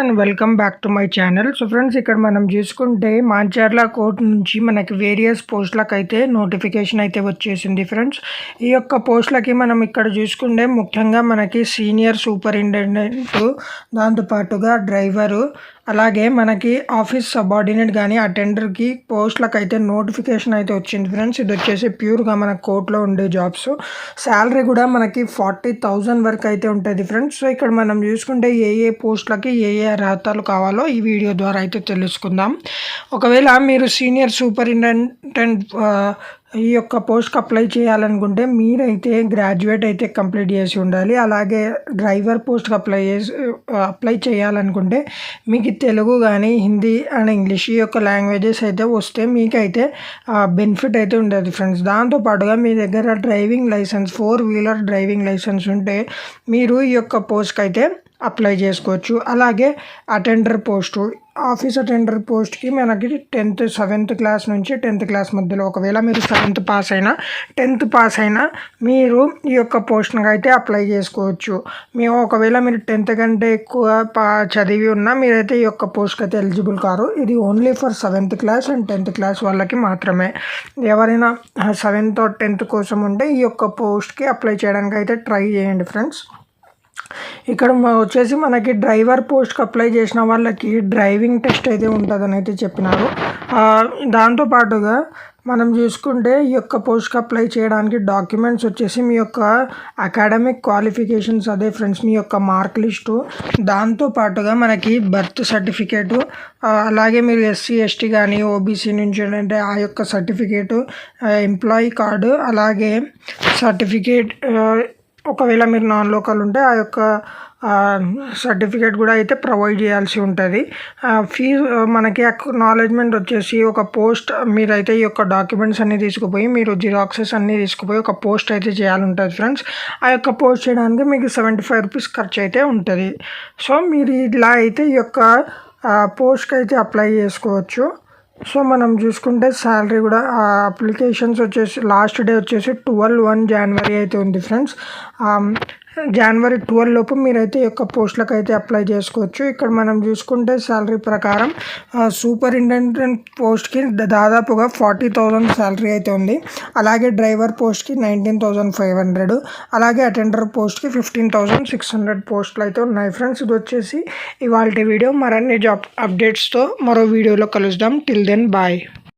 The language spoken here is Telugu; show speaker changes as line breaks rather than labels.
And welcome back to my channel. So friends, ఇక్కడ మనం చూసుకుంటే మాంచర్ల కోర్ట్ నుంచి మనకి వేరియస్ పోస్టులకైతే నోటిఫికేషన్ అయితే వచ్చేసింది ఫ్రెండ్స్. ఈ యొక్క పోస్టులకి మనం ఇక్కడ చూసుకుంటే ముఖ్యంగా మనకి సీనియర్ సూపరింటెండెంట్, దాంతో పాటుగా డ్రైవరు, అలాగే మనకి ఆఫీస్ సబార్డినేట్ కానీ అటెండర్కి పోస్టులకైతే నోటిఫికేషన్ అయితే వచ్చింది ఫ్రెండ్స్. ఇది వచ్చేసి ప్యూర్గా మన కోర్టులో ఉండే జాబ్స్. శాలరీ కూడా మనకి 40,000 వరకు అయితే ఉంటుంది ఫ్రెండ్స్. సో ఇక్కడ మనం చూసుకుంటే ఏ ఏ పోస్టులకి ఏ ఏ అర్హతలు కావాలో ఈ వీడియో ద్వారా అయితే తెలుసుకుందాం. ఒకవేళ మీరు సీనియర్ సూపరింటెండెంట్ ఈ యొక్క పోస్ట్కి అప్లై చేయాలనుకుంటే మీరైతే గ్రాడ్యుయేట్ అయితే కంప్లీట్ చేసి ఉండాలి. అలాగే డ్రైవర్ పోస్ట్కి అప్లై చేయాలనుకుంటే మీకు తెలుగు కానీ హిందీ అండ్ ఇంగ్లీష్ ఈ యొక్క లాంగ్వేజెస్ అయితే వస్తే మీకైతే బెనిఫిట్ అయితే ఉండదు ఫ్రెండ్స్. దాంతోపాటుగా మీ దగ్గర డ్రైవింగ్ లైసెన్స్ 4-వీలర్ డ్రైవింగ్ లైసెన్స్ ఉంటే మీరు ఈ యొక్క పోస్ట్కి అయితే అప్లై చేసుకోవచ్చు. అలాగే అటెండర్ పోస్టు, ఆఫీస్ అటెండర్ పోస్ట్కి మనకి 7th క్లాస్ నుంచి 10th క్లాస్ మధ్యలో, ఒకవేళ మీరు 7th పాస్ అయినా 10th పాస్ అయినా మీరు ఈ యొక్క పోస్ట్కి అయితే అప్లై చేసుకోవచ్చు. ఒకవేళ మీరు 10th కంటే ఎక్కువ చదివి ఉన్నా మీరైతే ఈ యొక్క పోస్ట్కి అయితే ఎలిజిబుల్ కారు. ఇది only for 7th class and 10th class వాళ్ళకి మాత్రమే. ఎవరైనా 7th or 10th కోసం ఉంటే ఈ యొక్క పోస్ట్కి అప్లై చేయడానికి అయితే ట్రై చేయండి ఫ్రెండ్స్. ఇక్కడ వచ్చేసి మనకి డ్రైవర్ పోస్ట్కి అప్లై చేసిన వాళ్ళకి డ్రైవింగ్ టెస్ట్ అయితే ఉంటుందని అయితే చెప్పినారు. దాంతోపాటుగా మనం చూసుకుంటే ఈ యొక్క పోస్ట్కి అప్లై చేయడానికి డాక్యుమెంట్స్ వచ్చేసి మీ యొక్క అకాడమిక్ క్వాలిఫికేషన్స్, అదే ఫ్రెండ్స్ మీ యొక్క మార్క్ లిస్టు, దాంతోపాటుగా మనకి బర్త్ సర్టిఫికేటు, అలాగే మీరు SC ST కానీ OBC నుంచి అంటే ఆ యొక్క సర్టిఫికేటు, ఎంప్లాయీ కార్డు, అలాగే సర్టిఫికేట్, ఒకవేళ మీరు నాన్ లోకల్ ఉంటే ఆ యొక్క సర్టిఫికేట్ కూడా అయితే ప్రొవైడ్ చేయాల్సి ఉంటుంది. ఫీజు మనకి అక్నాలెడ్జ్మెంట్ వచ్చేసి ఒక పోస్ట్ మీరైతే ఈ యొక్క డాక్యుమెంట్స్ అన్నీ తీసుకుపోయి మీరు జిరాక్సెస్ అన్నీ తీసుకుపోయి ఒక పోస్ట్ అయితే చేయాలి ఉంటుంది ఫ్రెండ్స్. ఆ యొక్క పోస్ట్ చేయడానికి మీకు 75 రూపీస్ ఖర్చు అయితే ఉంటుంది. సో మీరు ఇలా అయితే ఈ యొక్క పోస్ట్కి అయితే అప్లై చేసుకోవచ్చు. సో మనం చూసుకుంటే శాలరీ కూడా అప్లికేషన్స్ వచ్చేసి లాస్ట్ డే వచ్చేసి 12/1 అయితే ఉంది ఫ్రెండ్స్. January 12 లోపు మీరైతే ఈ యొక్క పోస్టులకు అయితే అప్లై చేసుకోవచ్చు. ఇక్కడ మనం చూసుకుంటే శాలరీ ప్రకారం సూపరింటెండెంట్ పోస్ట్కి దాదాపుగా 40,000 శాలరీ అయితే ఉంది. అలాగే డ్రైవర్ పోస్ట్కి 19,500, అలాగే అటెండర్ పోస్ట్కి 15,600 పోస్టులు అయితే ఉన్నాయి ఫ్రెండ్స్. ఇది వచ్చేసి ఇవాల్టి వీడియో. మరిన్ని జాబ్ అప్డేట్స్తో మరో వీడియోలో కలుద్దాం. Till then bye.